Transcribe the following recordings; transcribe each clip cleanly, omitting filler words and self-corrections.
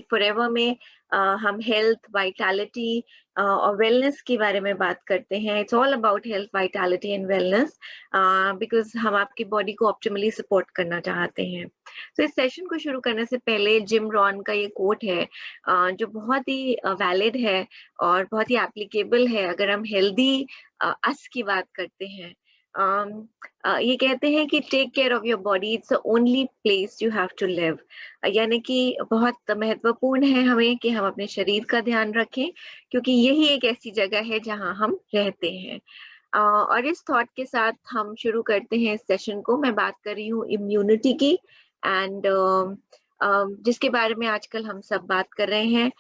Forever में हम health, vitality और वेलनेस के बारे में बात करते हैं। It's all about health, vitality and wellness because हम आपकी बॉडी को ऑप्टिमली सपोर्ट करना चाहते हैं। तो इस सेशन को शुरू करने से पहले जिम रॉन का ये कोट है जो बहुत ही वैलिड है और बहुत ही एप्लीकेबल है अगर हम हेल्दी अस की बात करते हैं। ये कहते हैं कि take care of your body, it's the only place you have to live. यानी कि बहुत महत्वपूर्ण है हमें कि हम अपने शरीर का ध्यान रखें क्योंकि यही एक ऐसी जगह है जहां हम रहते हैं। और इस थॉट के साथ हम शुरू करते हैं इस सेशन को। मैं बात कर रही हूँ इम्यूनिटी की एंड जिसके बारे में आजकल हम सब बात कर रहे हैं।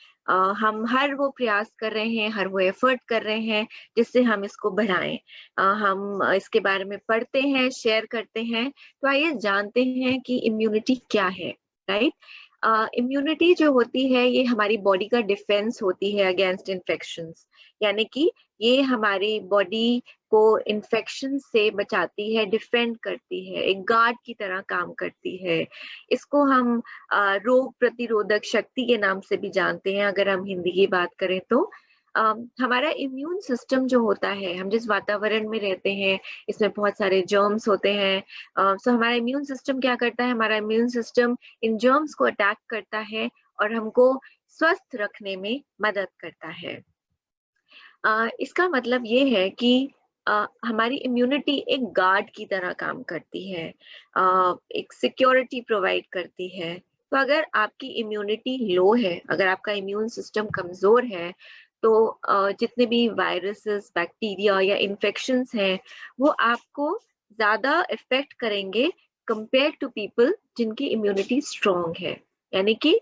हम हर वो प्रयास कर रहे हैं, हर वो एफर्ट कर रहे हैं जिससे हम इसको बढ़ाएं। हम इसके बारे में पढ़ते हैं, शेयर करते हैं। तो आइए जानते हैं कि इम्यूनिटी क्या है, राइट? इम्यूनिटी जो होती है ये हमारी बॉडी का डिफेंस होती है अगेंस्ट इन्फेक्शंस। यानी कि ये हमारी बॉडी को इन्फेक्शन से बचाती है, डिफेंड करती है, एक गार्ड की तरह काम करती है। इसको हम रोग प्रतिरोधक शक्ति के नाम से भी जानते हैं अगर हम हिंदी की बात करें तो। हमारा इम्यून सिस्टम जो होता है, हम जिस वातावरण में रहते हैं इसमें बहुत सारे जर्म्स होते हैं। सो हमारा इम्यून सिस्टम क्या करता है? हमारा इम्यून सिस्टम इन जर्म्स को अटैक करता है और हमको स्वस्थ रखने में मदद करता है। इसका मतलब ये है कि हमारी इम्यूनिटी एक गार्ड की तरह काम करती है, एक सिक्योरिटी प्रोवाइड करती है। तो अगर आपकी इम्यूनिटी लो है, अगर आपका इम्यून सिस्टम कमजोर है, तो जितने भी वायरसेस, बैक्टीरिया या इन्फेक्शंस हैं वो आपको ज्यादा इफेक्ट करेंगे कंपेयर टू पीपल जिनकी इम्यूनिटी स्ट्रांग है। यानी कि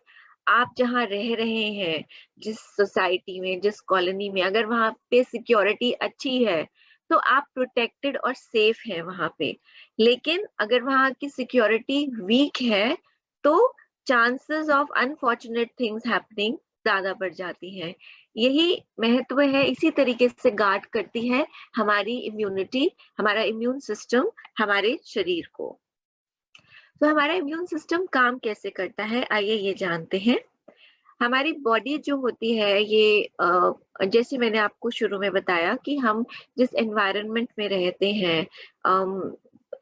आप जहाँ रह रहे हैं, जिस सोसाइटी में, जिस कॉलोनी में, अगर वहां पे सिक्योरिटी अच्छी है तो आप प्रोटेक्टेड और सेफ हैं वहां पे। लेकिन अगर वहां की सिक्योरिटी वीक है तो chances of unfortunate things happening ज्यादा बढ़ जाती हैं। यही महत्व है, इसी तरीके से गार्ड करती है हमारी इम्यूनिटी, हमारा इम्यून सिस्टम हमारे शरीर को। तो हमारा इम्यून सिस्टम काम कैसे करता है, आइए ये जानते हैं। हमारी बॉडी जो होती है ये जैसे मैंने आपको शुरू में बताया कि हम जिस एनवायरनमेंट में रहते हैं,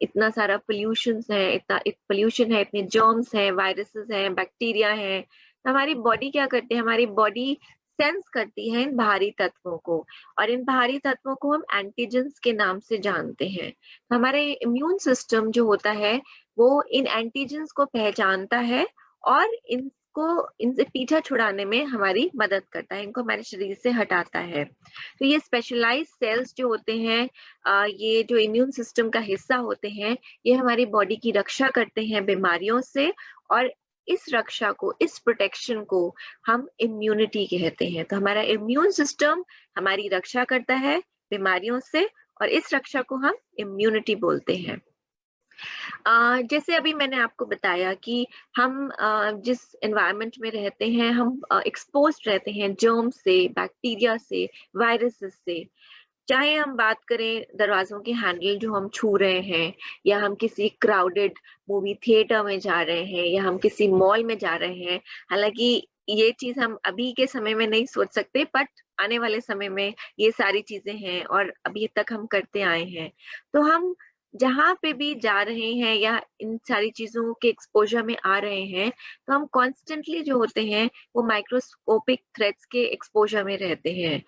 इतना सारा पोल्यूशन है, इतना पोल्यूशन है, इतने जर्म्स हैं, वायरसेस हैं, बैक्टीरिया हैं। तो हमारी बॉडी क्या करती है? हमारी बॉडी सेंस करती है इन बाहरी तत्वों को, और इन बाहरी तत्वों को हम एंटीजेंस के नाम से जानते हैं। तो हमारे इम्यून सिस्टम जो होता है वो इन एंटीजेंस को पहचानता है और इनको इनसे पीछा छुड़ाने में हमारी मदद करता है, इनको हमारे शरीर से हटाता है। तो ये स्पेशलाइज्ड सेल्स जो होते हैं, ये जो इम्यून सिस्टम का हिस्सा होते हैं, ये हमारी बॉडी की रक्षा करते हैं बीमारियों से, और इस रक्षा को, इस प्रोटेक्शन को हम इम्यूनिटी कहते हैं। तो हमारा इम्यून सिस्टम हमारी रक्षा करता है बीमारियों से, और इस रक्षा को हम इम्यूनिटी बोलते हैं। जैसे अभी मैंने आपको बताया कि हम जिस एनवायरनमेंट में रहते हैं, हम एक्सपोज्ड रहते हैं जर्म से, बैक्टीरिया से, वायरसेस से। चाहे हम बात करें दरवाजों के हैंडल जो हम छू रहे हैं, या हम किसी क्राउडेड मूवी थिएटर में जा रहे हैं, या हम किसी मॉल में जा रहे हैं। हालांकि ये चीज हम अभी के समय में नहीं सोच सकते, बट आने वाले समय में ये सारी चीजें हैं और अभी तक हम करते आए हैं। तो हम जहाँ पे भी जा रहे हैं या इन सारी चीजों के एक्सपोजर में आ रहे हैं, तो हम कॉन्स्टेंटली जो होते हैं वो माइक्रोस्कोपिक थ्रेट्स के एक्सपोजर में रहते हैं।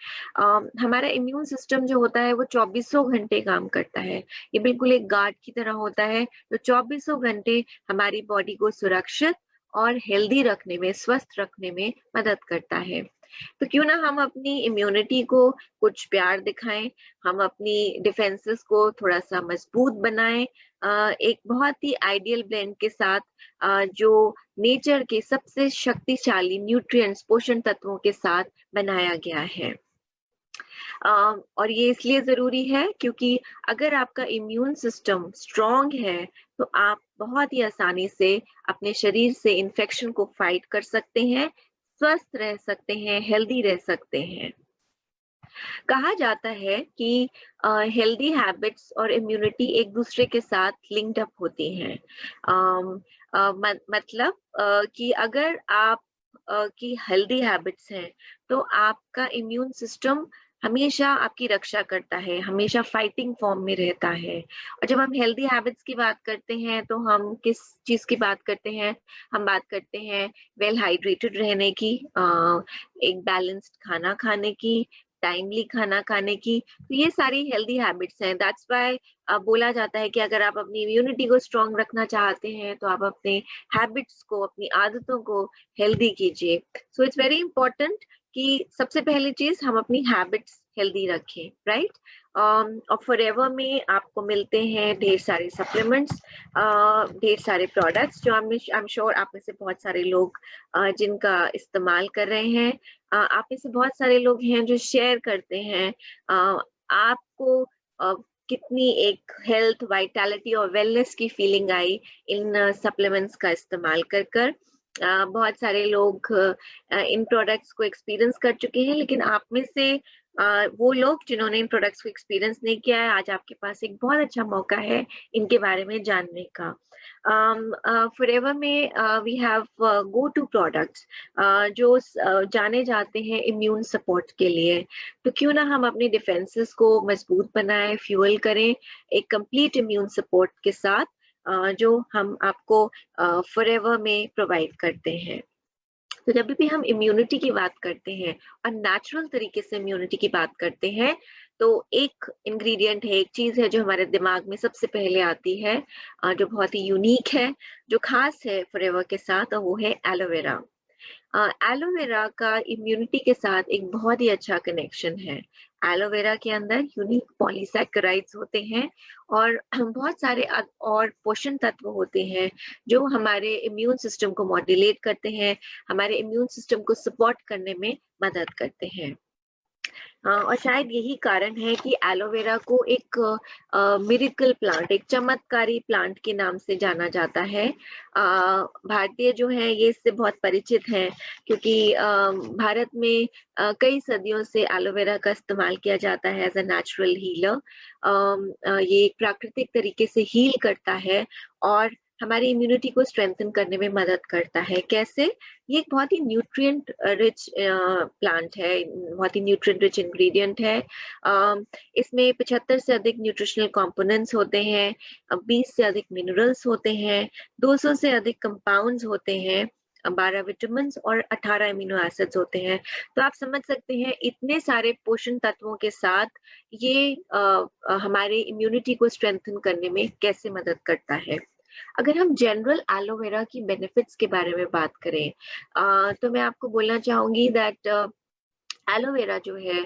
हमारा इम्यून सिस्टम जो होता है वो 24 घंटे काम करता है। ये बिल्कुल एक गार्ड की तरह होता है, तो 24 घंटे हमारी बॉडी को सुरक्षित और हेल्दी रखने में, स्वस्थ रखने में मदद करता है। तो क्यों ना हम अपनी इम्यूनिटी को कुछ प्यार दिखाएं, हम अपनी डिफेंसेस को थोड़ा सा मजबूत बनाएं, एक बहुत ही आइडियल ब्लेंड के साथ, जो नेचर के सबसे शक्तिशाली न्यूट्रिएंट्स, पोषण तत्वों के साथ बनाया गया है। और ये इसलिए जरूरी है क्योंकि अगर आपका इम्यून सिस्टम स्ट्रांग है तो आप बहुत ही आसानी से अपने शरीर से इन्फेक्शन को फाइट कर सकते हैं, स्वस्थ रह सकते हैं, हेल्दी रह सकते हैं। कहा जाता है कि हेल्दी हैबिट्स और इम्यूनिटी एक दूसरे के साथ लिंक्ड अप होती हैं। मतलब कि अगर आप की हेल्दी हैबिट्स हैं, तो आपका इम्यून सिस्टम हमेशा आपकी रक्षा करता है, हमेशा फाइटिंग फॉर्म में रहता है। और जब हम हेल्दी हैबिट्स की बात करते हैं, तो हम किस चीज़ की बात करते हैं? हम बात करते हैं वेल हाइड्रेटेड रहने की, एक बैलेंस्ड खाना खाने की, टाइमली खाना खाने की। तो ये सारी हेल्दी हैबिट्स हैं। दैट्स व्हाई बोला जाता है कि अगर आप अपनी इम्यूनिटी को स्ट्रॉन्ग रखना चाहते हैं, तो आप अपने हैबिट्स को, अपनी आदतों को हेल्दी कीजिए। सो इट्स वेरी इंपॉर्टेंट कि सबसे पहली चीज हम अपनी हैबिट्स हेल्दी रखें, राइट? और फॉरएवर में आपको मिलते हैं ढेर सारे सप्लीमेंट्स, ढेर सारे प्रोडक्ट्स जो आई एम श्योर आप में से बहुत सारे लोग जिनका इस्तेमाल कर रहे हैं। आप में से बहुत सारे लोग हैं जो शेयर करते हैं आपको कितनी एक हेल्थ, वाइटैलिटी और वेलनेस की फीलिंग आई इन सप्लीमेंट्स का इस्तेमाल कर कर। बहुत सारे लोग इन प्रोडक्ट्स को एक्सपीरियंस कर चुके हैं, लेकिन आप में से वो लोग जिन्होंने इन प्रोडक्ट्स को एक्सपीरियंस नहीं किया है, आज आपके पास एक बहुत अच्छा मौका है इनके बारे में जानने का। फॉरएवर में we have go to products जो जाने जाते हैं इम्यून सपोर्ट के लिए। तो क्यों ना हम अपने डिफेंसेस को मजबूत बनाएं, फ्यूल करें एक कंप्लीट इम्यून सपोर्ट के साथ, जो हम आपको फॉरएवर में प्रोवाइड करते हैं। तो जब भी हम इम्यूनिटी की बात करते हैं और नेचुरल तरीके से इम्यूनिटी की बात करते हैं, तो एक इंग्रेडिएंट है, एक चीज है जो हमारे दिमाग में सबसे पहले आती है, जो बहुत ही यूनिक है, जो खास है फॉरएवर के साथ, और वो है एलोवेरा। एलोवेरा का इम्यूनिटी के साथ एक बहुत ही अच्छा कनेक्शन है। एलोवेरा के अंदर यूनिक पॉलीसैकेराइड्स होते हैं और बहुत सारे और पोषण तत्व होते हैं जो हमारे इम्यून सिस्टम को मॉड्यूलेट करते हैं, हमारे इम्यून सिस्टम को सपोर्ट करने में मदद करते हैं। और शायद यही कारण है कि एलोवेरा को एक मिरेकल प्लांट, एक चमत्कारी प्लांट के नाम से जाना जाता है। भारतीय जो है ये इससे बहुत परिचित हैं, क्योंकि भारत में कई सदियों से एलोवेरा का इस्तेमाल किया जाता है एज अ नेचुरल हीलर। ये एक प्राकृतिक तरीके से हील करता है और हमारी इम्यूनिटी को स्ट्रेंथन करने में मदद करता है। कैसे? ये एक बहुत ही न्यूट्रिएंट रिच प्लांट है, बहुत ही न्यूट्रिएंट रिच इंग्रेडिएंट है। इसमें 75 से अधिक न्यूट्रिशनल कंपोनेंट्स होते हैं, 20 से अधिक मिनरल्स होते हैं, 200 से अधिक कंपाउंड्स होते हैं, 12 विटामिन्स और 18 अमीनो एसिड्स होते हैं। तो आप समझ सकते हैं इतने सारे पोषण तत्वों के साथ ये हमारे इम्यूनिटी को स्ट्रेंथन करने में कैसे मदद करता है। अगर हम जनरल एलोवेरा की बेनिफिट्स के बारे में बात करें, तो मैं आपको बोलना चाहूंगी दैट एलोवेरा जो है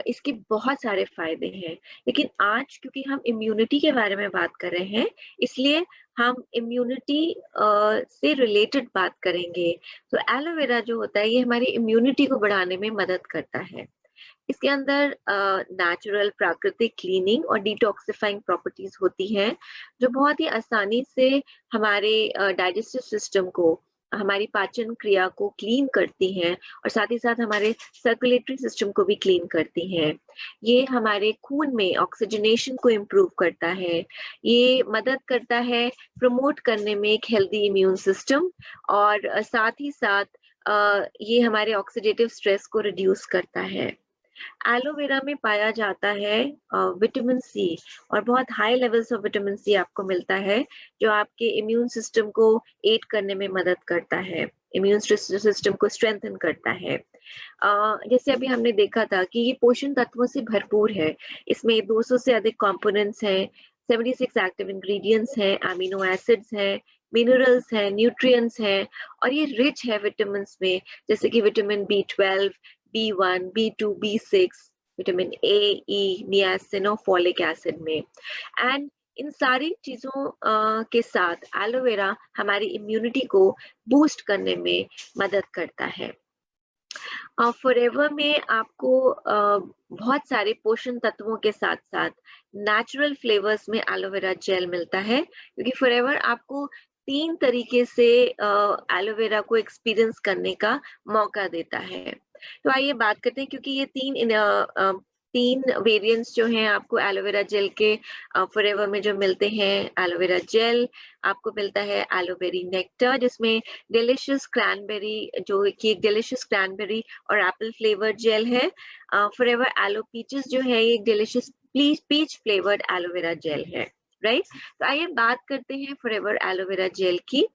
इसके बहुत सारे फायदे हैं, लेकिन आज क्योंकि हम इम्यूनिटी के बारे में बात कर रहे हैं, इसलिए हम इम्यूनिटी से रिलेटेड बात करेंगे। तो एलोवेरा जो होता है ये हमारी इम्यूनिटी को बढ़ाने में मदद करता है। इसके अंदर नेचुरल प्राकृतिक क्लीनिंग और डिटॉक्सिफाइंग प्रॉपर्टीज होती हैं, जो बहुत ही आसानी से हमारे डाइजेस्टिव सिस्टम को, हमारी पाचन क्रिया को क्लीन करती हैं और साथ ही साथ हमारे सर्कुलेटरी सिस्टम को भी क्लीन करती हैं। ये हमारे खून में ऑक्सीजनेशन को इम्प्रूव करता है, ये मदद करता है प्रमोट करने में एक हेल्दी इम्यून सिस्टम, और साथ ही साथ ये हमारे ऑक्सीडेटिव स्ट्रेस को रिड्यूस करता है। एलोवेरा में पाया जाता है विटामिन सी, और बहुत high levels of vitamin C आपको मिलता है, जो आपके इम्यून सिस्टम को एड करने में मदद करता है, इम्यून सिस्टम को स्ट्रेंथन करता है। जैसे अभी हमने देखा था कि ये पोषण तत्वों से भरपूर है। इसमें 200 से अधिक कंपोनेंट्स हैं, 76 एक्टिव इंग्रेडिएंट्स हैं, अमीनो एसिड्स हैं, मिनरल्स हैं, न्यूट्रिएंट्स हैं, और ये रिच है विटामिन में, जैसे कि vitamin B12, B1, B2, B6, vitamin A, E, niacin और फॉलिक एसिड में। एंड इन सारी चीजों के साथ एलोवेरा हमारी इम्यूनिटी को बूस्ट करने में मदद करता है। फॉरएवर में आपको बहुत सारे पोषण तत्वों के साथ साथ नेचुरल फ्लेवर्स में एलोवेरा जेल मिलता है, क्योंकि फॉरएवर आपको 3 तरीके से एलोवेरा को एक्सपीरियंस करने का मौका देता है। तो आइए बात करते हैं, क्योंकि ये 3 3 वेरिएंट्स जो हैं आपको एलोवेरा जेल के फॉरएवर में जो मिलते हैं। एलोवेरा जेल आपको मिलता है, एलोवेरी नेक्टर जिसमें डिलिशियस क्रैनबेरी, जो कि एक डिलिशियस क्रैनबेरी और एप्पल फ्लेवर्ड जेल है। फॉरएवर एलो पीचेस जो है ये एक delicious peach flavoured aloe vera gel है, राइट। तो आइए बात करते हैं फॉरएवर एलोवेरा जेल की।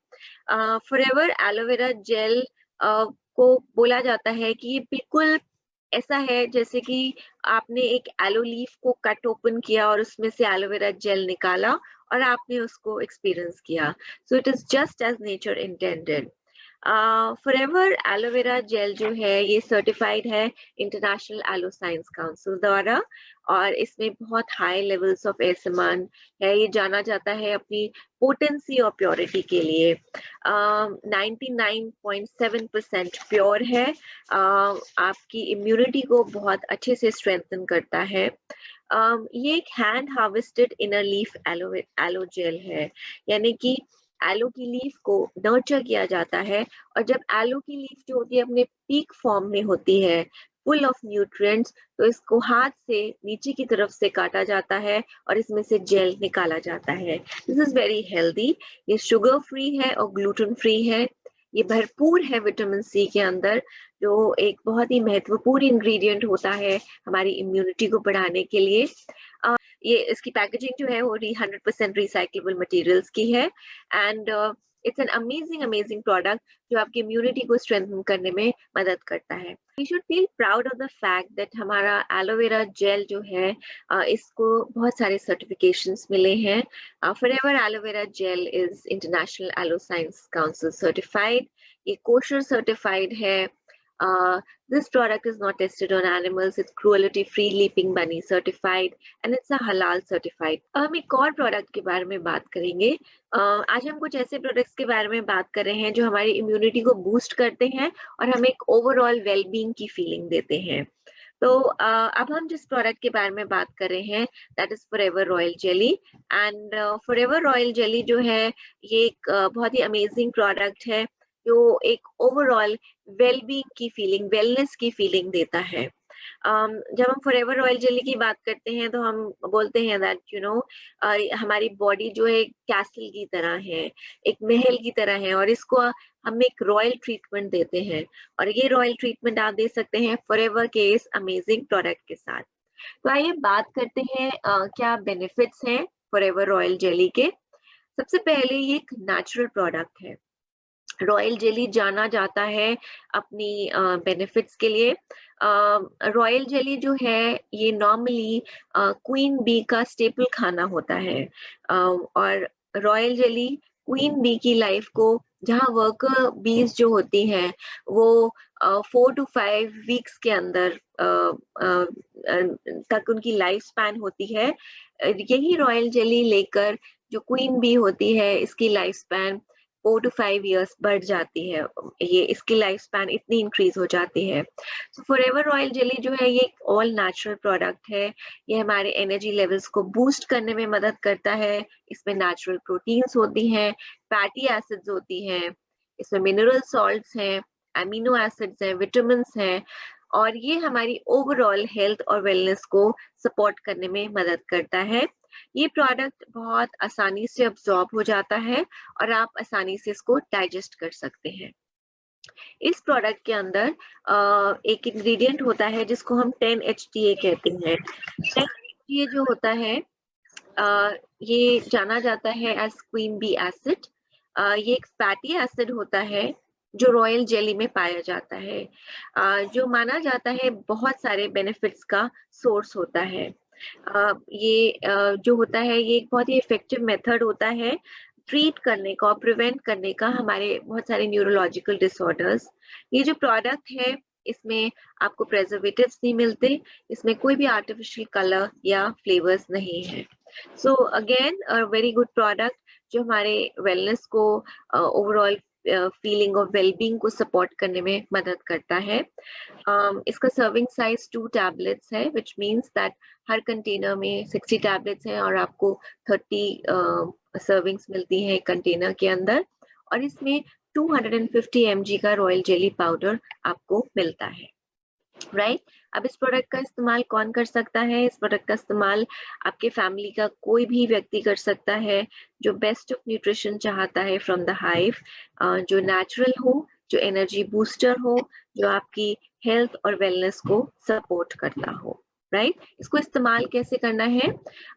फॉरएवर एलोवेरा जेल को बोला जाता है कि ये बिल्कुल ऐसा है जैसे कि आपने एक एलो लीफ को कट ओपन किया और उसमें से एलोवेरा जेल निकाला और आपने उसको एक्सपीरियंस किया। So it is just as nature intended. Forever aloe vera gel जो है ये सर्टिफाइड है इंटरनेशनल एलो साइंस काउंसिल द्वारा, और इसमें बहुत हाई लेवल्स ऑफ एसएमआर है। ये जाना जाता है अपनी पोटेंसी और प्योरिटी के लिए। 99.7% प्योर है। आपकी इम्यूनिटी को बहुत अच्छे से स्ट्रेंथन करता है। ये एक hand harvested inner leaf aloe gel है, यानी कि एलो की लीफ को नर्चर किया जाता है, और जब एलो की लीफ जो होती है अपने पीक फॉर्म में होती है, फुल ऑफ न्यूट्रिएंट्स, तो इसको हाथ से नीचे की तरफ से काटा जाता है और इसमें से जेल निकाला जाता है। This is very healthy. ये शुगर फ्री है और ग्लूटेन फ्री है। ये भरपूर है विटामिन सी के अंदर, जो एक बहुत ही महत्वपूर्ण इंग्रेडिएंट होता है हमारी इम्यूनिटी को बढ़ाने के लिए। ये इसकी पैकेजिंग जो है वो 100% रिसाइक्लेबल मटेरियल्स की है, and it's an amazing product जो आपकी इम्यूनिटी को स्ट्रेंथन करने में मदद करता है। We should feel proud of the fact that हमारा एलोवेरा जेल जो है इसको बहुत सारे सर्टिफिकेशंस मिले हैं। Forever aloe vera gel is International Aloe Science Council certified, ये कोशर सर्टिफाइड है। This product is not tested on animals, it's cruelty free, leaping bunny certified, and it's a halal certified. हम एक और प्रोडक्ट के बारे में बात करेंगे। आज हम कुछ ऐसे प्रोडक्ट्स के बारे में बात कर रहे हैं जो हमारी इम्यूनिटी को बूस्ट करते हैं और हमें एक ओवरऑल वेलबींग की फीलिंग देते हैं। तो अब हम जिस प्रोडक्ट के बारे में बात कर रहे हैं that is forever royal jelly. And forever royal jelly जो है ये एक बहुत ही अमेजिंग प्रोडक्ट है जो एक ओवरऑल वेलबींग की फीलिंग, वेलनेस की फीलिंग देता है। जब हम फॉरएवर रॉयल जेली की बात करते हैं तो हम बोलते हैं दैट हमारी बॉडी जो है कैसल की तरह है, एक महल की तरह है, और इसको हम एक रॉयल ट्रीटमेंट देते हैं, और ये रॉयल ट्रीटमेंट आप दे सकते हैं फॉरएवर के इस अमेजिंग प्रोडक्ट के साथ। तो आइए बात करते हैं क्या बेनिफिट्स हैं फॉरएवर रॉयल जेली के। सबसे पहले ये एक नेचुरल प्रोडक्ट है। रॉयल जेली जाना जाता है अपनी बेनिफिट्स के लिए। रॉयल जेली जो है ये नॉर्मली क्वीन बी का स्टेपल खाना होता है, और रॉयल जेली क्वीन बी की लाइफ को, जहाँ वर्कर बीज जो होती हैं वो 4 to 5 वीक्स के अंदर तक उनकी लाइफ स्पैन होती है, यही रॉयल जेली लेकर जो क्वीन बी होती है इसकी लाइफ स्पैन 4 to 5 years बढ़ जाती है। ये इसकी लाइफ स्पैन इतनी इंक्रीज हो जाती है। सो फॉरएवर रॉयल जेली जो है ये एक ऑल नेचुरल प्रोडक्ट है। ये हमारे एनर्जी लेवल्स को बूस्ट करने में मदद करता है। इसमें नेचुरल प्रोटीन्स होती हैं, फैटी एसिड्स होती हैं, इसमें मिनरल सॉल्ट्स हैं, एमिनो एसिड्स हैं, विटामिन्स हैं, और ये हमारी ओवरऑल हेल्थ और वेलनेस को सपोर्ट करने में मदद करता है। ये प्रोडक्ट बहुत आसानी से अब्सॉर्ब हो जाता है और आप आसानी से इसको डाइजेस्ट कर सकते हैं। इस प्रोडक्ट के अंदर एक इंग्रेडिएंट होता है जिसको हम 10-HTA कहते हैं। 10-HTA जो होता है ये जाना जाता है एज क्वीन बी एसिड। ये एक फैटी एसिड होता है जो रॉयल जेली में पाया जाता है, जो माना जाता है बहुत सारे बेनिफिट्स का सोर्स होता है। ये जो होता है ये एक बहुत ही इफेक्टिव मेथड होता है ट्रीट करने का और प्रिवेंट करने का हमारे बहुत सारे न्यूरोलॉजिकल डिसऑर्डर्स। ये जो प्रोडक्ट है इसमें आपको प्रेजर्वेटिव्स नहीं मिलते, इसमें कोई भी आर्टिफिशियल कलर या फ्लेवर्स नहीं है। So again a very good product जो हमारे वेलनेस को ओवरऑल फीलिंग और वेलबींग को सपोर्ट करने में मदद करता है। इसका सर्विंग साइज 2 टैबलेट्स है, which means that her container में 60 टैबलेट्स हैं और आपको 30 सर्विंग्स मिलती हैं कंटेनर के अंदर, और इसमें 250 mg का रॉयल जेली पाउडर आपको मिलता है। राइट। अब इस प्रोडक्ट का इस्तेमाल कौन कर सकता है? इस प्रोडक्ट का इस्तेमाल आपके फैमिली का कोई भी व्यक्ति कर सकता है जो बेस्ट ऑफ न्यूट्रिशन चाहता है फ्रॉम द हाइव, जो नेचुरल हो, जो एनर्जी बूस्टर हो, जो आपकी हेल्थ और वेलनेस को सपोर्ट करता हो। राइट। इसको इस्तेमाल कैसे करना है?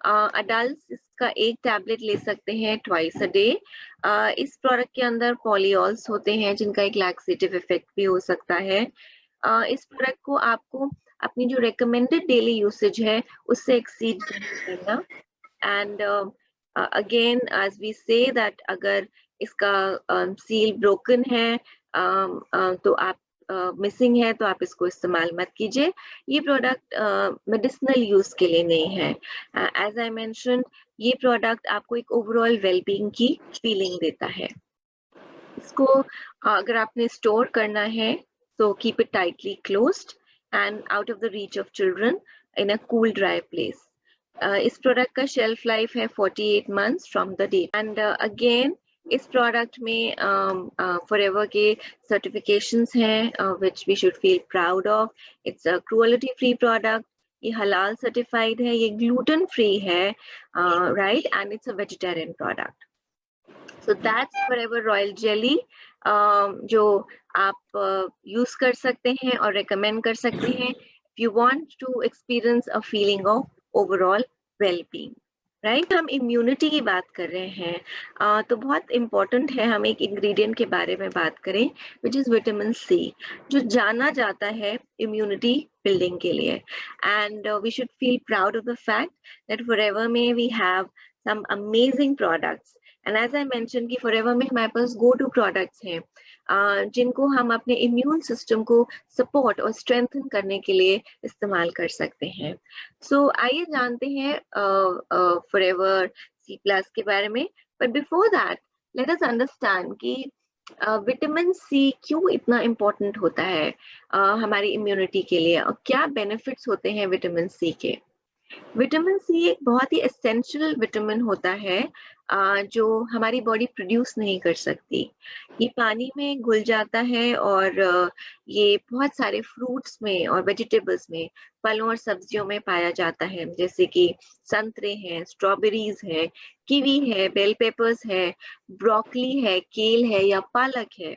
अडल्ट इसका एक टैबलेट ले सकते हैं ट्वाइस अ डे। इस प्रोडक्ट के अंदर पॉलीऑल्स होते हैं जिनका एक लैक्सेटिव इफेक्ट भी हो सकता है। इस प्रोडक्ट को आपको अपनी जो रिकमेंडेड डेली यूसेज है उससे एक्सीड नहीं करना। And again as we say that अगर इसका सील ब्रोकन है तो आप मिसिंग है तो आप इसको इस्तेमाल मत कीजिए। ये प्रोडक्ट मेडिसिनल यूज के लिए नहीं है। एज आई मेंशन, ये प्रोडक्ट आपको एक ओवरऑल वेलबींग की फीलिंग देता है। इसको अगर आपने स्टोर करना है तो keep it tightly closed and out of the reach of children in a cool dry place. इस प्रोडक्ट का शेल्फ लाइफ है 48 months from the date. And again इस प्रोडक्ट में फॉरएवर के सर्टिफिकेशंस हैं which we should feel proud of. It's a cruelty free product, ये हलाल certified है, ये ग्लूटेन फ्री है, right, and it's a vegetarian product. So that's Forever royal jelly जो आप यूज कर सकते हैं और रिकमेंड कर सकते हैं if you want to experience a feeling of overall wellbeing. Right. हम इम्यूनिटी की बात कर रहे हैं तो बहुत इम्पोर्टेंट है हम एक इंग्रेडिएंट के बारे में बात करें विच इज विटामिन सी, जो जाना जाता है इम्यूनिटी बिल्डिंग के लिए। And we should feel proud of the fact that Forever में we have some amazing products, and as I mentioned कि फॉरएवर में हमारे पास गो टू प्रोडक्ट्स हैं जिनको हम अपने इम्यून सिस्टम को सपोर्ट और स्ट्रेंथन करने के लिए इस्तेमाल कर सकते हैं। सो आइए जानते हैं फॉरएवर सी प्लस के बारे में। But before that let us understand कि विटामिन सी क्यों इतना इम्पोर्टेंट होता है हमारी इम्यूनिटी के लिए, और क्या बेनिफिट्स होते हैं विटामिन सी के। विटामिन सी एक बहुत ही एसेंशियल विटामिन होता है जो हमारी बॉडी प्रोड्यूस नहीं कर सकती। ये पानी में घुल जाता है और ये बहुत सारे फ्रूट्स में और वेजिटेबल्स में, फलों और सब्जियों में पाया जाता है, जैसे कि संतरे हैं, स्ट्रॉबेरीज है, कीवी है, बेल पेपर्स है, ब्रोकली है, केल है या पालक है।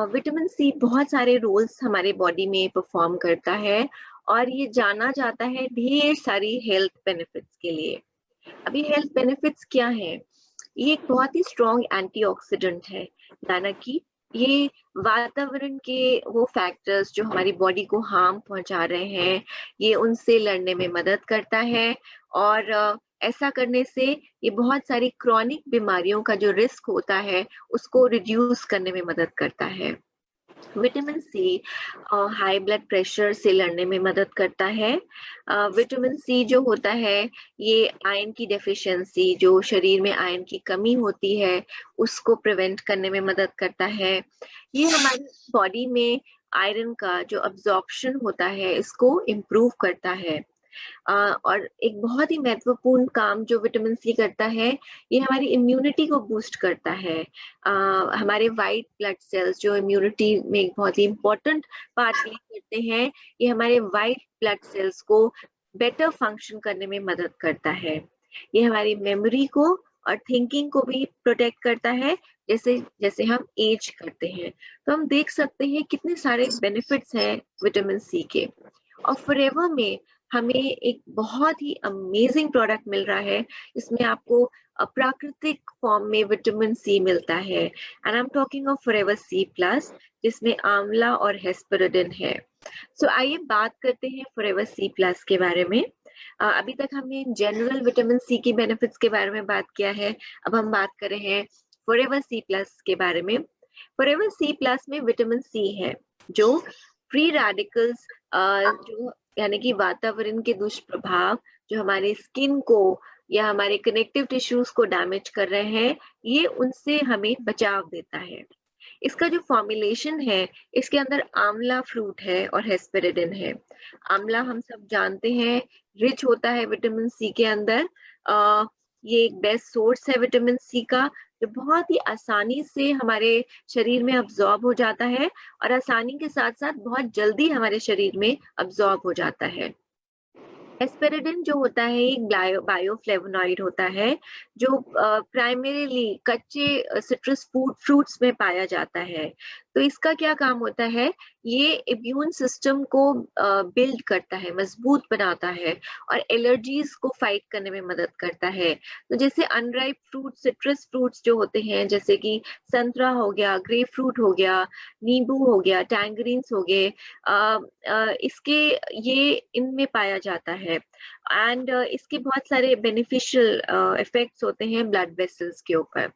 विटामिन सी बहुत सारे रोल्स हमारे बॉडी में परफॉर्म करता है और ये जाना जाता है ढेर सारी हेल्थ बेनिफिट्स के लिए। अभी हेल्थ बेनिफिट्स क्या है? ये एक बहुत ही स्ट्रॉन्ग एंटीऑक्सीडेंट है, यानी कि ये वातावरण के वो फैक्टर्स जो हमारी बॉडी को हार्म पहुंचा रहे हैं, ये उनसे लड़ने में मदद करता है। और ऐसा करने से ये बहुत सारी क्रॉनिक बीमारियों का जो रिस्क होता है उसको रिड्यूस करने में मदद करता है। Vitamin C high blood pressure से लड़ने में मदद करता है। विटामिन सी जो होता है ये आयरन की डेफिशिएंसी, जो शरीर में आयरन की कमी होती है, उसको प्रिवेंट करने में मदद करता है। ये हमारी बॉडी में आयरन का जो अब्जॉर्प्शन होता है इसको इम्प्रूव करता है। और एक बहुत ही महत्वपूर्ण काम जो विटामिन सी करता है, ये हमारी इम्यूनिटी को बूस्ट करता है। हमारे वाइट ब्लड सेल्स जो इम्यूनिटी में एक बहुत ही इम्पोर्टेंट पार्ट प्ले करते हैं, ये हमारे वाइट ब्लड सेल्स को बेटर फंक्शन करने में मदद करता है। ये हमारी मेमोरी को और थिंकिंग को भी प्रोटेक्ट करता है जैसे जैसे हम एज करते हैं। तो हम देख सकते हैं कितने सारे बेनिफिट्स हैं विटामिन सी के। और फॉरएवर में हमें एक बहुत ही अमेजिंग प्रोडक्ट मिल रहा है, इसमें आपको प्राकृतिक फॉर्म में विटामिन सी मिलता है। And I am talking of Forever C plus, जिसमें आंवला और हेस्पेरिडिन है। सो आइए बात करते हैं फॉरएवर सी प्लस के बारे में। अभी तक हमने general vitamin C key benefits के बारे में बात किया है, अब हम बात कर रहे हैं फॉरएवर सी प्लस के बारे में। फॉरएवर सी प्लस में विटामिन सी है जो फ्री रेडिकल्स, जो यानी कि वातावरण के दुष्प्रभाव जो हमारे स्किन को या हमारे कनेक्टिव टिश्यूज को डैमेज कर रहे हैं, ये उनसे हमें बचाव देता है। इसका जो फॉर्मुलेशन है, इसके अंदर आंवला फ्रूट है और हेस्पेरिडिन है। आंवला हम सब जानते हैं रिच होता है विटामिन सी के अंदर। ये एक बेस्ट सोर्स है विटामिन सी का जो बहुत ही आसानी से हमारे शरीर में अब्जॉर्ब हो जाता है और आसानी के साथ-साथ बहुत जल्दी हमारे शरीर में अब्जॉर्ब हो जाता है। एस्पेरेडिन जो होता है एक बायोफ्लेवोनॉइड होता है जो प्राइमरीली कच्चे सिट्रस फ्रूट्स में पाया जाता है। तो इसका क्या काम होता है, ये इम्यून सिस्टम को बिल्ड करता है, मजबूत बनाता है और एलर्जीज को फाइट करने में मदद करता है। तो जैसे अनराइप फ्रूट, सिट्रस फ्रूट्स जो होते हैं, जैसे कि संतरा हो गया, ग्रेप फ्रूट हो गया, नींबू हो गया, टैंगरीन्स हो गए, इसके ये इनमें पाया जाता है एंड इसके बहुत सारे बेनिफिशियल इफेक्ट्स होते हैं ब्लड वेसल्स के ऊपर।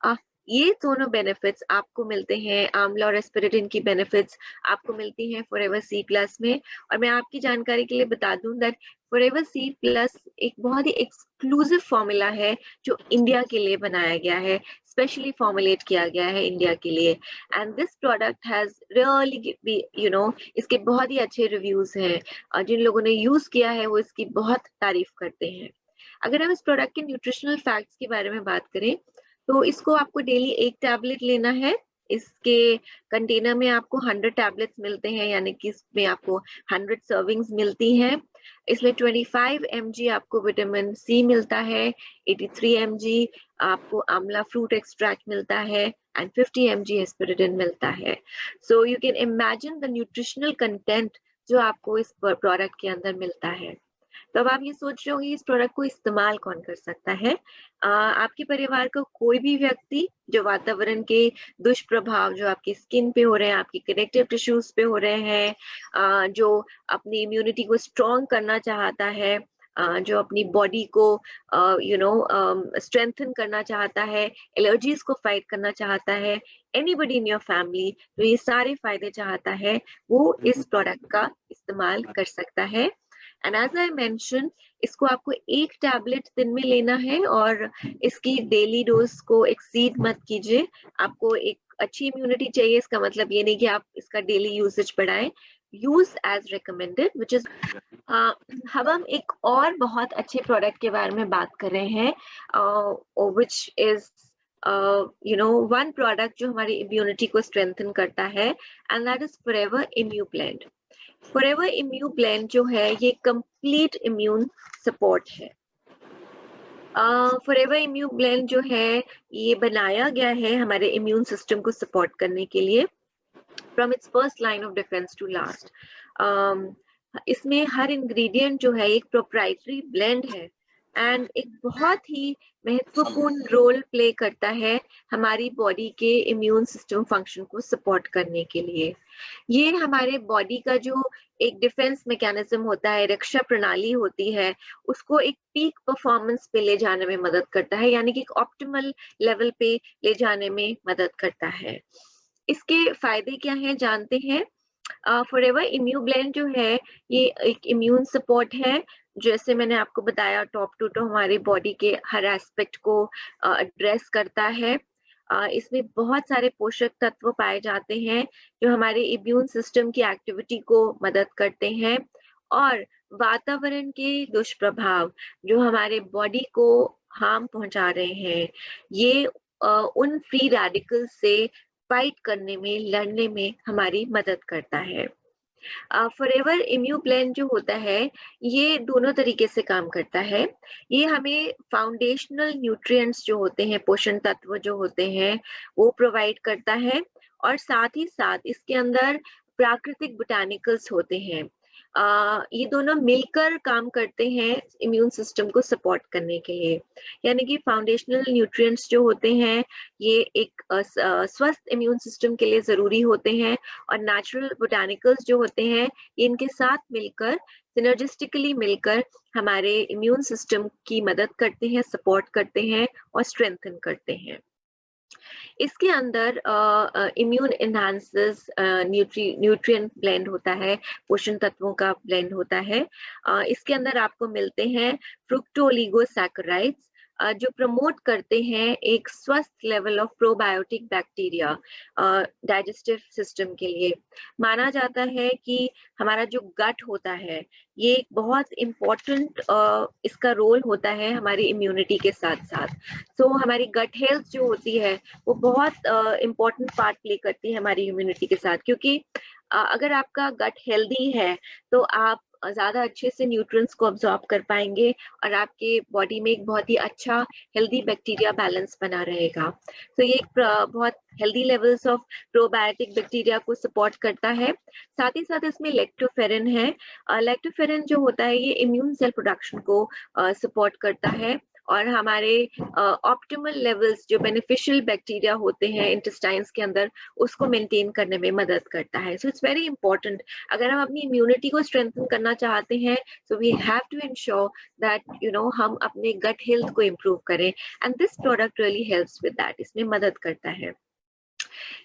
अ, ये दोनों बेनिफिट्स आपको मिलते हैं, आंवला और एस्पिरिटिन की बेनिफिट्स आपको मिलती हैं फॉरएवर सी प्लस में। और मैं आपकी जानकारी के लिए बता दूं दैट फॉरएवर सी प्लस एक बहुत ही एक्सक्लूसिव फॉर्मूला है जो इंडिया के लिए बनाया गया है, स्पेशली फॉर्मुलेट किया गया है इंडिया के लिए। And this product has really इसके बहुत ही अच्छे रिव्यूज हैं और जिन लोगों ने यूज किया है वो इसकी बहुत तारीफ करते हैं। अगर हम इस प्रोडक्ट के न्यूट्रिशनल फैक्ट्स के बारे में बात करें तो इसको आपको डेली एक टैबलेट लेना है। इसके कंटेनर में आपको 100 टैबलेट्स मिलते हैं, यानी कि इसमें आपको 100 सर्विंग्स मिलती हैं। इसमें 25 mg आपको विटामिन सी मिलता है, 83 mg आपको आंवला फ्रूट एक्सट्रैक्ट मिलता है एंड 50 mg एस्पिरिटिन मिलता है। So you can imagine the nutritional content जो आपको इस प्रोडक्ट के अंदर मिलता है। तो अब आप ये सोच रहे होंगे इस प्रोडक्ट को इस्तेमाल कौन कर सकता है। आपके परिवार का कोई भी व्यक्ति जो वातावरण के दुष्प्रभाव जो आपकी स्किन पे हो रहे हैं, आपकी कनेक्टिव टिश्यूज पे हो रहे हैं, जो अपनी इम्यूनिटी को स्ट्रॉन्ग करना चाहता है, जो अपनी बॉडी को स्ट्रेंथन करना चाहता है, एलर्जीज को फाइट करना चाहता है, एनीबडी इन योर फैमिली जो ये सारे फायदे चाहता है वो इस प्रोडक्ट का इस्तेमाल कर सकता है। एंड एज आई मेंशन, इसको आपको एक टैबलेट दिन में लेना है और इसकी डेली डोज को एक्सीड मत कीजिए। आपको एक अच्छी इम्यूनिटी चाहिए, इसका मतलब ये नहीं कि आप इसका डेली यूसेज बढ़ाएं, use as recommended which is. अब हम एक और बहुत अच्छे प्रोडक्ट के बारे में बात कर रहे हैं विच इज वन प्रोडक्ट जो हमारी इम्यूनिटी को स्ट्रेंथन करता है and that is Forever Immublend. Forever Immublend जो है ये कंप्लीट इम्यून सपोर्ट है। फॉरएवर इम्यू ब्लेंड जो है ये बनाया गया है हमारे इम्यून सिस्टम को सपोर्ट करने के लिए, from its first line of defence to last. इसमें हर इंग्रेडिएंट जो है एक प्रोप्राइटरी ब्लेंड है एंड एक बहुत ही महत्वपूर्ण रोल प्ले करता है हमारी बॉडी के इम्यून सिस्टम फंक्शन को सपोर्ट करने के लिए। ये हमारे बॉडी का जो एक डिफेंस मैकेनिज्म होता है, रक्षा प्रणाली होती है, उसको एक पीक परफॉर्मेंस पे ले जाने में मदद करता है, यानी कि एक ऑप्टिमल लेवल पे ले जाने में मदद करता है। इसके फायदे क्या हैं जानते हैं। फॉरएवर इम्यू ब्लेंड जो है ये एक इम्यून सपोर्ट है, जैसे मैंने आपको बताया टॉप टू तो हमारे बॉडी के हर एस्पेक्ट को एड्रेस करता है। इसमें बहुत सारे पोषक तत्व पाए जाते हैं जो हमारे इम्यून सिस्टम की एक्टिविटी को मदद करते हैं और वातावरण के दुष्प्रभाव जो हमारे बॉडी को हार्म पहुंचा रहे हैं, ये उन फ्री रेडिकल से फाइट करने में, लड़ने में हमारी मदद करता है। फॉरएवर इम्यू ब्लेंड जो होता है ये दोनों तरीके से काम करता है। ये हमें फाउंडेशनल न्यूट्रिएंट्स जो होते हैं, पोषण तत्व जो होते हैं वो प्रोवाइड करता है और साथ ही साथ इसके अंदर प्राकृतिक बोटानिकल्स होते हैं। ये दोनों मिलकर काम करते हैं इम्यून सिस्टम को सपोर्ट करने के लिए। यानी कि फाउंडेशनल न्यूट्रिएंट्स जो होते हैं ये एक स्वस्थ इम्यून सिस्टम के लिए जरूरी होते हैं और नेचुरल बोटानिकल्स जो होते हैं ये इनके साथ मिलकर, सिनर्जिस्टिकली मिलकर हमारे इम्यून सिस्टम की मदद करते हैं, सपोर्ट करते हैं और स्ट्रेंथन करते हैं। इसके अंदर इम्यून एनहांसेस न्यूट्रिएंट ब्लेंड होता है, पोषण तत्वों का ब्लेंड होता है। इसके अंदर आपको मिलते हैं फ्रुक्टोलिगोसैकेराइड्स, जो प्रमोट करते हैं एक स्वस्थ level of probiotic bacteria digestive system के लिए। माना जाता है कि हमारा जो गट होता है ये एक बहुत इम्पोर्टेंट इसका रोल होता है हमारी इम्यूनिटी के साथ साथ। सो हमारी गट हेल्थ जो होती है वो बहुत इम्पोर्टेंट पार्ट प्ले करती है हमारी इम्यूनिटी के साथ, क्योंकि अगर आपका गट हेल्दी है तो आप ज़्यादा अच्छे से न्यूट्रिएंट्स को अब्सॉर्ब कर पाएंगे और आपके बॉडी में एक बहुत ही अच्छा हेल्दी बैक्टीरिया बैलेंस बना रहेगा। तो ये एक बहुत healthy levels of probiotic bacteria को सपोर्ट करता है। साथ ही साथ इसमें लैक्टोफेरिन है। लैक्टोफेरिन जो होता है ये इम्यून सेल प्रोडक्शन को सपोर्ट करता है और हमारे ऑप्टिमल लेवल्स जो बेनिफिशियल बैक्टीरिया होते हैं इंटेस्टाइन्स के अंदर उसको मेंटेन करने में मदद करता है। So it's very important. अगर हम अपनी इम्यूनिटी को स्ट्रेंथन करना चाहते हैं so we have to ensure that हम अपने गट हेल्थ को इम्प्रूव करें, and this product really helps with that. इसमें मदद करता है।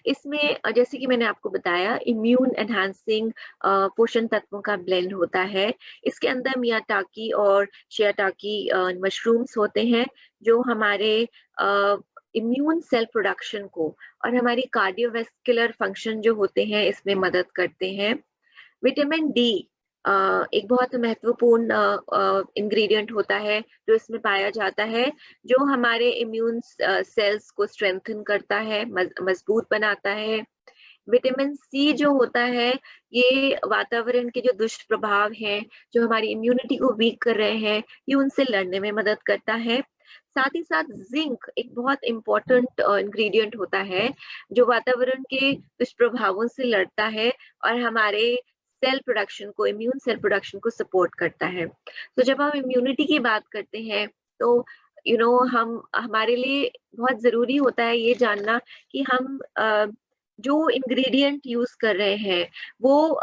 इसमें जैसे कि मैंने आपको बताया इम्यून एनहांसिंग पोषण तत्वों का ब्लेंड होता है। इसके अंदर मियाटाकी और शियाटाकी मशरूम्स होते हैं जो हमारे इम्यून सेल प्रोडक्शन को और हमारी कार्डियोवैस्कुलर फंक्शन जो होते हैं इसमें मदद करते हैं। विटामिन डी एक बहुत महत्वपूर्ण इंग्रेडिएंट होता है जो इसमें पाया जाता है, जो हमारे इम्यून सेल्स को स्ट्रेंथन करता है, मजबूत बनाता है। विटामिन सी जो होता है ये वातावरण के जो दुष्प्रभाव हैं जो हमारी इम्यूनिटी को वीक कर रहे हैं ये उनसे लड़ने में मदद करता है। साथ ही साथ जिंक एक बहुत इंपॉर्टेंट इंग्रेडिएंट होता है जो वातावरण के दुष्प्रभावों से लड़ता है और हमारे सेल प्रोडक्शन को, इम्यून सेल प्रोडक्शन को सपोर्ट करता है। तो जब हम इम्यूनिटी की बात करते हैं तो हम हमारे लिए बहुत जरूरी होता है ये जानना कि हम जो इंग्रेडिएंट यूज कर रहे हैं वो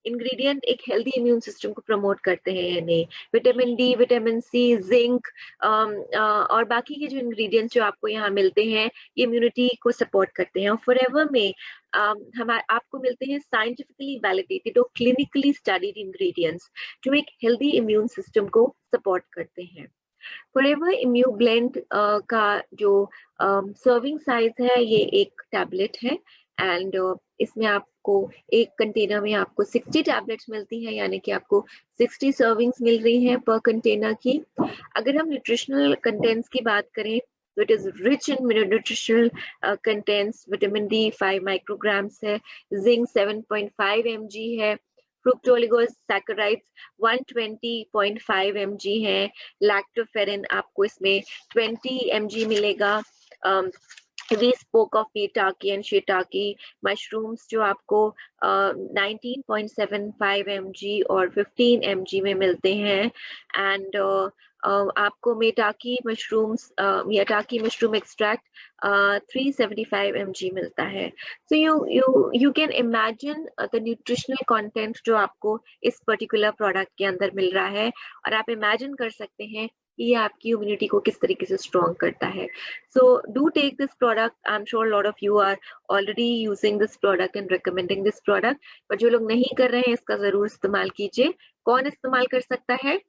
इंग्रेडिएंट एक हेल्दी इम्यून सिस्टम को प्रमोट करते हैं या नहीं। Vitamin D, vitamin C, zinc और बाकी के जो इंग्रेडिएंट्स जो आपको यहाँ मिलते हैं ये इम्यूनिटी को सपोर्ट करते हैं। और फॉरएवर में आपको मिलते हैं साइंटिफिकली वैलिडेटेड और क्लिनिकली स्टडीड इंग्रेडिएंट्स जो एक हेल्दी इम्यून सिस्टम को सपोर्ट करते हैं। फॉरएवर इम्यू ब्लेंड का जो सर्विंग साइज है ये एक टैबलेट है एंड इसमें आपको एक कंटेनर में आपको 60 टैबलेट्स मिलती हैं, यानी कि आपको 60 सर्विंग्स मिल रही हैं पर कंटेनर की। अगर हम न्यूट्रिशनल कंटेंट्स की बात करें तो it is rich in nutritional contents. Vitamin D 5 micrograms है, जिंक 7.5 mg है, फ्रुक्टोलिगोसैकेराइड्स 120.5 mg है, लैक्टोफेरिन आपको इसमें 20 mg मिलेगा। We spoke of Maitake and Shiitake mushrooms जो आपको 19.75 mg और 15 mg में मिलते हैं एंड आपको Maitake मशरूम एक्सट्रैक्ट 375 mg मिलता है। So you can imagine the nutritional content जो आपको इस पर्टिकुलर प्रोडक्ट के अंदर मिल रहा है और आप इमेजिन कर सकते हैं ये आपकी इम्यूनिटी को किस तरीके से स्ट्रॉन्ग करता है। So do take this product. I'm sure a lot of you are already using this product and recommending this product. पर जो लोग नहीं कर रहे हैं इसका जरूर इस्तेमाल कीजिए। कौन इस्तेमाल कर सकता है?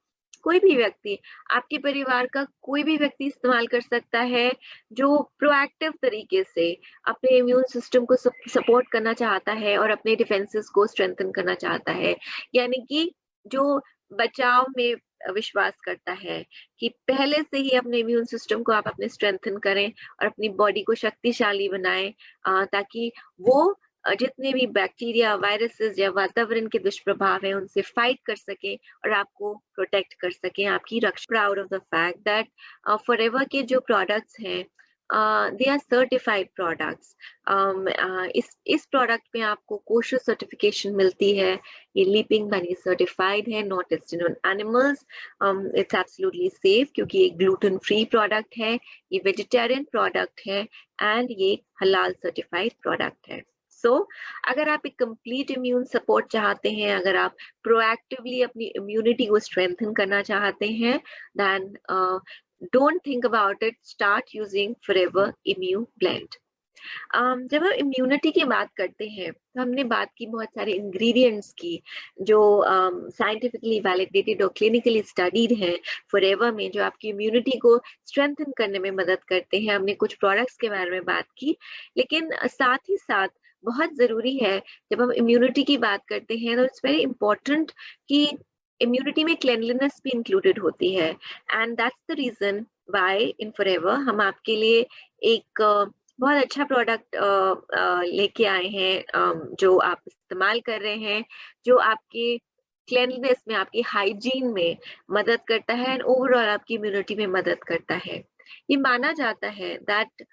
कोई भी व्यक्ति, आपके परिवार का कोई भी व्यक्ति इस्तेमाल कर सकता है जो प्रोएक्टिव तरीके से अपने इम्यून सिस्टम को सपोर्ट करना चाहता है और अपने डिफेंसेस को स्ट्रेंथन करना चाहता है, यानी कि जो बचाव में विश्वास करता है कि पहले से ही अपने इम्यून सिस्टम को आप अपने स्ट्रेंथन करें और अपनी बॉडी को शक्तिशाली बनाएं ताकि वो जितने भी बैक्टीरिया, वायरसेस या वातावरण के दुष्प्रभाव हैं उनसे फाइट कर सके और आपको प्रोटेक्ट कर सके, आपकी रक्षा। Proud of the fact that Forever के जो प्रोडक्ट्स हैं दे आर सर्टिफाइड प्रोडक्ट्स। इस प्रोडक्ट में आपको कोशर सर्टिफिकेशन मिलती है, ये लीपिंग बनी सर्टिफाइड है, not tested on animals, it's absolutely safe क्योंकि ये ग्लूटेन फ्री प्रोडक्ट है, ये वेजिटेरियन प्रोडक्ट है एंड ये हलाल सर्टिफाइड प्रोडक्ट है। सो अगर आप एक कंप्लीट इम्यून सपोर्ट चाहते हैं, अगर आप प्रोएक्टिवली अपनी इम्यूनिटी को स्ट्रेंथन करना चाहते हैं, then don't think about it, start using Forever Immune Blend. जब हम इम्यूनिटी की बात करते हैं तो हमने बात की बहुत सारे इंग्रेडिएंट्स की जो साइंटिफिकली वैलिडेटेड और क्लिनिकली स्टडीड हैं फॉरएवर में, जो आपकी इम्यूनिटी को स्ट्रेंथन करने में मदद करते हैं। हमने कुछ प्रोडक्ट्स के बारे में बात की, लेकिन साथ ही साथ बहुत ज़रूरी है जब हम इम्यूनिटी की बात करते हैं तो इट्स वेरी इम्पोर्टेंट कि इम्यूनिटी में क्लेanलीनेस भी इंक्लूडेड होती है। And that's the reason why in forever हम आपके लिए एक बहुत अच्छा प्रोडक्ट लेके आए हैं, जो आप इस्तेमाल कर रहे हैं, जो आपके क्लेanलीनेस में, आपकी हाइजीन में मदद करता है एंड ओवरऑल आपकी इम्यूनिटी में मदद करता है। ये माना जाता है दैट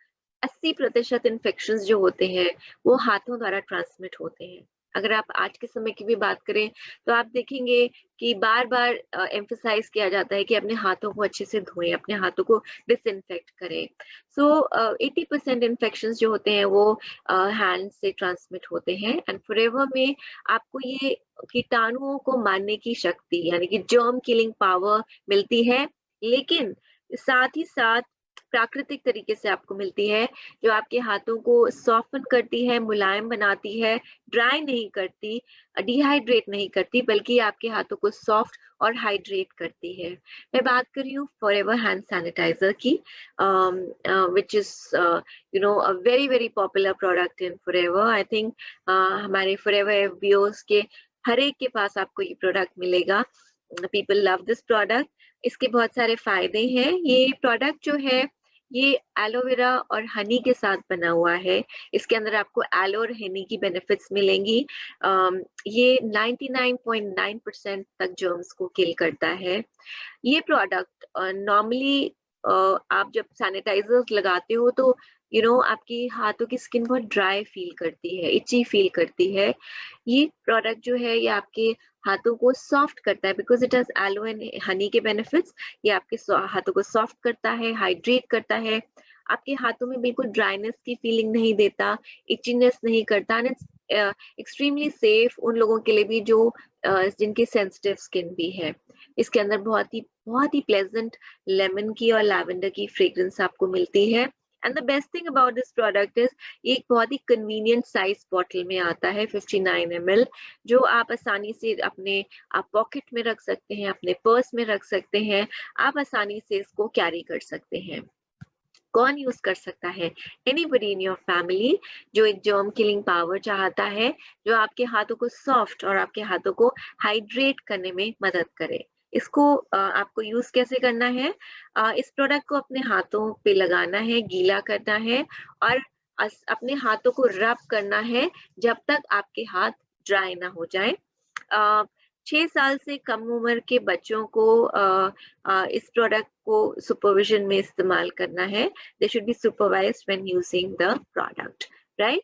80% इन्फेक्शंस जो होते हैं वो हाथों द्वारा ट्रांसमिट होते हैं। अगर आप आज के समय की भी बात करें तो आप देखेंगे कि बार-बार एम्फसाइज किया जाता है कि अपने हाथों को अच्छे से धोएं, अपने हाथों को डिसइंफेक्ट करें। सो 80% इन्फेक्शंस जो होते हैं वो हैंड से ट्रांसमिट होते हैं एंड फॉरएवर में आपको ये कीटाणुओं को मारने की शक्ति यानी कि जर्म किलिंग पावर मिलती है, लेकिन साथ ही साथ प्राकृतिक तरीके से आपको मिलती है, जो आपके हाथों को सॉफ्टन करती है, मुलायम बनाती है, ड्राई नहीं करती, डिहाइड्रेट नहीं करती, बल्कि आपके हाथों को सॉफ्ट और हाइड्रेट करती है। मैं बात कर रही हूँ फॉरएवर हैंड सैनिटाइजर की, which is a very very popular product in forever. I think हमारे फॉरएवर एफबीओस के हर एक के पास आपको ये प्रोडक्ट मिलेगा। People love this product. इसके बहुत सारे फायदे हैं। ये प्रोडक्ट जो है ये एलोवेरा और हनी के साथ बना हुआ है। इसके अंदर आपको एलो और हनी की बेनिफिट्स मिलेंगी। ये 99.9% तक जर्म्स को किल करता है। ये प्रोडक्ट नॉर्मली आप जब सैनिटाइजर्स लगाते हो तो आपकी हाथों की स्किन बहुत ड्राई फील करती है, इची फील करती है। ये प्रोडक्ट जो है ये आपके हाथों को सॉफ्ट करता है because it has aloe and honey के बेनिफिट्स। ये आपके हाथों को सॉफ्ट करता है, हाइड्रेट करता है, आपके हाथों में बिल्कुल ड्राइनेस की फीलिंग नहीं देता, इचीनेस नहीं करता एंड इट्स एक्सट्रीमली सेफ उन लोगों के लिए भी जो जिनकी सेंसिटिव स्किन भी है। इसके अंदर बहुत ही प्लेजेंट लेमन की और लैवेंडर की फ्रेग्रेंस आपको मिलती है। And the best thing about this product is ये एक बहुत ही कन्वीनियंट साइज बॉटल में आता है, 59 ml, जो आप आसानी से अपने आप पॉकेट में रख सकते हैं, अपने पर्स में रख सकते हैं, आप आसानी से इसको कैरी कर सकते हैं। कौन यूज कर सकता है? एनीबडी इन योर फैमिली जो एक जर्म किलिंग पावर चाहता है, जो आपके हाथों को सॉफ्ट और आपके हाथों को हाइड्रेट करने में मदद करे। इसको आपको यूज कैसे करना है? इस प्रोडक्ट को अपने हाथों पे लगाना है, गीला करना है और अपने हाथों को रब करना है जब तक आपके हाथ ड्राई ना हो जाए। 6 साल से कम उम्र के बच्चों को इस प्रोडक्ट को सुपरविजन में इस्तेमाल करना है। They should be supervised when using the product, right?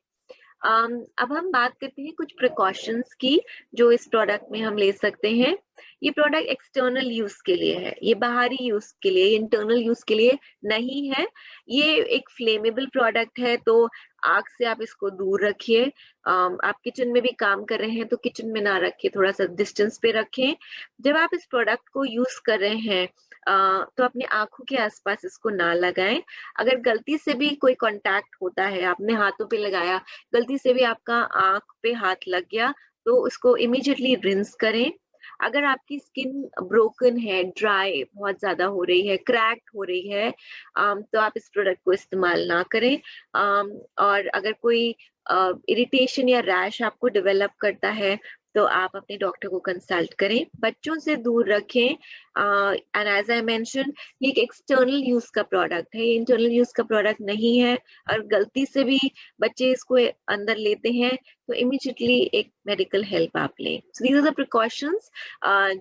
अब हम बात करते हैं कुछ प्रिकॉशंस की जो इस प्रोडक्ट में हम ले सकते हैं। ये प्रोडक्ट एक्सटर्नल यूज के लिए है, ये बाहरी यूज के लिए, इंटरनल यूज के लिए नहीं है। ये एक फ्लेमेबल प्रोडक्ट है तो आग से आप इसको दूर रखिए। आप किचन में भी काम कर रहे हैं तो किचन में ना रखिए, थोड़ा सा डिस्टेंस पे रखें। जब आप इस प्रोडक्ट को यूज कर रहे हैं तो अपनी आंखों के आसपास इसको ना लगाएं। अगर गलती से भी कोई कांटेक्ट होता है, आपने हाथों पे लगाया, गलती से भी आपका आंख पे हाथ लग गया तो उसको इमीडिएटली रिंस करें। अगर आपकी स्किन ब्रोकन है, ड्राई बहुत ज्यादा हो रही है, क्रैक्ड हो रही है, तो आप इस प्रोडक्ट को इस्तेमाल ना करें। और अगर कोई इरिटेशन या रैश आपको डेवलप करता है तो आप अपने डॉक्टर को कंसल्ट करें। बच्चों से दूर रखें। एंड एज आई मेंशन, ये एक एक्सटर्नल यूज का प्रोडक्ट है, ये इंटरनल यूज का प्रोडक्ट नहीं है। और गलती से भी बच्चे इसको अंदर लेते हैं तो इमीडिएटली एक मेडिकल हेल्प आप लें। So these are the precautions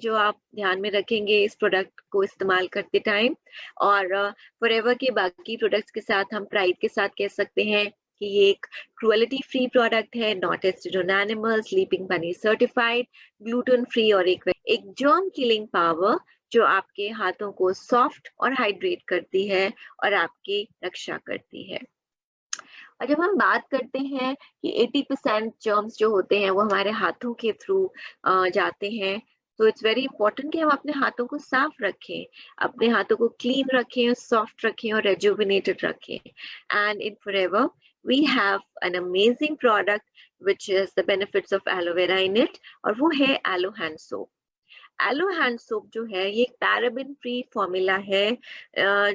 जो आप ध्यान में रखेंगे इस प्रोडक्ट को इस्तेमाल करते टाइम। और फॉरएवर के बाकी प्रोडक्ट्स के साथ हम प्राइड के साथ कह सकते हैं कि ये एक क्रुएलिटी फ्री प्रोडक्ट है, not tested on animals, sleeping बनी सर्टिफाइड, ग्लूटेन फ्री और एक जर्म किलिंग पावर जो आपके हाथों को सॉफ्ट और हाइड्रेट करती है और आपकी रक्षा करती है। और जब हम बात करते हैं कि 80% जर्म्स जो होते हैं वो हमारे हाथों के थ्रू जाते हैं, तो इट्स वेरी इंपॉर्टेंट कि हम अपने हाथों को साफ रखें, अपने हाथों को क्लीन रखें, सॉफ्ट रखें और रेजुविनेटेड रखें। And in forever we have an amazing product which is the benefits of aloe vera in it, और वो है aloe hand soap. Aloe hand soap जो है ये पैराबेन फ्री फॉर्मूला है,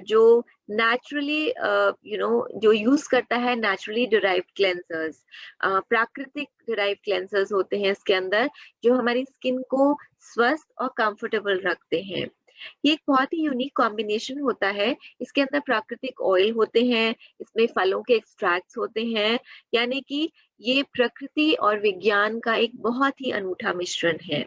जो नेचुरली जो यूज करता है नेचुरली डिराइव्ड क्लेंसर्स, प्राकृतिक डिराइव्ड क्लेंसर्स होते हैं इसके अंदर, जो हमारी स्किन को स्वस्थ और कंफर्टेबल रखते हैं. ये एक बहुत ही यूनिक कॉम्बिनेशन होता है. इसके अंदर प्राकृतिक ऑयल होते हैं, इसमें फलों के एक्सट्रैक्ट्स होते हैं, यानी कि ये प्रकृति और विज्ञान का एक बहुत ही अनूठा मिश्रण है.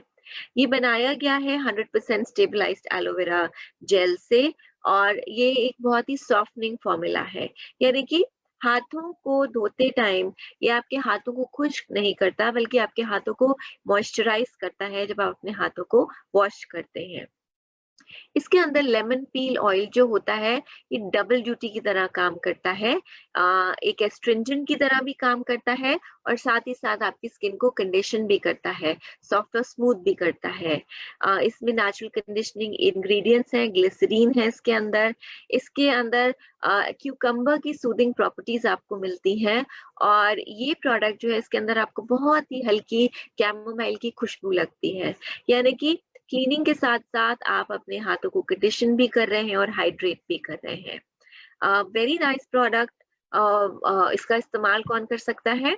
ये बनाया गया है 100% स्टेबलाइज्ड एलोवेरा जेल से, और ये एक बहुत ही सॉफ्टनिंग फॉर्मूला है, यानी कि हाथों को धोते टाइम ये आपके हाथों को खुश्क नहीं करता, बल्कि आपके हाथों को मॉइस्चराइज करता है जब आप अपने हाथों को वॉश करते हैं. इसके अंदर लेमन पील ऑयल जो होता है ये डबल ड्यूटी की तरह काम करता है, एक एस्ट्रिंजेंट की तरह भी काम करता है, और साथ ही साथ आपकी स्किन को कंडीशन भी करता है, सॉफ्ट और स्मूथ भी करता है. इसमें नेचुरल कंडीशनिंग इंग्रेडिएंट्स हैं, ग्लिसरीन है इसके अंदर. इसके अंदर क्यूकम्बर की सूदिंग प्रॉपर्टीज आपको मिलती हैं, और ये प्रोडक्ट जो है इसके अंदर आपको बहुत ही हल्की कैमोमाइल की खुशबू लगती है, यानी कि क्लीनिंग के साथ साथ आप अपने हाथों को कंडीशन भी कर रहे हैं और हाइड्रेट भी कर रहे हैं. Very nice product. इसका इस्तेमाल कौन कर सकता है?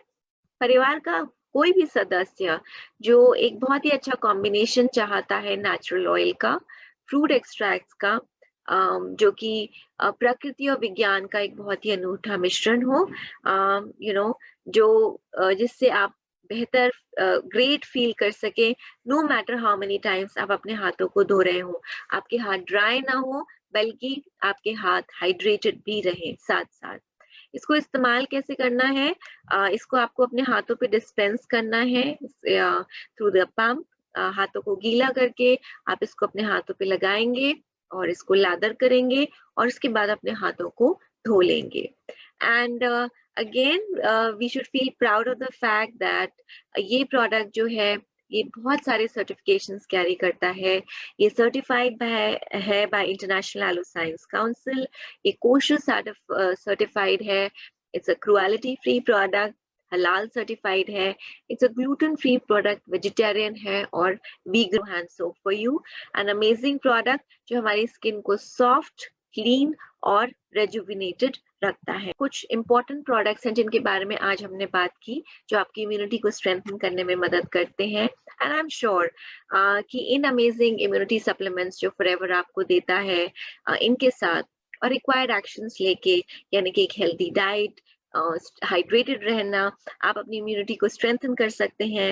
परिवार का कोई भी सदस्य जो एक बहुत ही अच्छा कॉम्बिनेशन चाहता है नेचुरल ऑयल का, फ्रूट एक्सट्रैक्ट्स का, जो कि प्रकृति और विज्ञान का एक बहुत ही अनूठा मिश्रण हो, जो जिससे आप बेहतर ग्रेट फील कर सके, no matter how many times आप अपने हाथों को धो रहे हो, आपके हाथ ड्राई ना हो, बल्कि आपके हाथ हाइड्रेटेड भी रहे साथ साथ. इसको इस्तेमाल कैसे करना है? इसको आपको अपने हाथों पे डिस्पेंस करना है थ्रू द पंप. हाथों को गीला करके आप इसको अपने हाथों पे लगाएंगे और इसको लादर करेंगे, और उसके बाद अपने हाथों को धो लेंगे. And again we should feel proud of the fact that ये प्रोडक्ट जो है ये बहुत सारे सर्टिफिकेशंस कैरी करता है. ये सर्टिफाइड है by International Aloe Science Council, ये कोशर सर्टिफाइड है, it's a cruelty free product, हलाल सर्टिफाइड है, it's a gluten free product, vegetarian है, और vegan hand soap for you. An amazing product जो हमारी स्किन को सॉफ्ट, क्लीन और रेजुविनेटेड रखता है. कुछ इंपॉर्टेंट प्रोडक्ट्स हैं जिनके बारे में आज हमने बात की, जो आपकी इम्यूनिटी को स्ट्रेंथन करने में मदद करते हैं. एंड आई एम श्योर कि इन अमेजिंग इम्यूनिटी सप्लीमेंट्स जो फॉरएवर आपको देता है, इनके साथ और रिक्वायर्ड एक्शंस लेके, यानी कि एक हेल्दी डाइट, हाइड्रेटेड रहना, आप अपनी इम्यूनिटी को स्ट्रेंथन कर सकते हैं.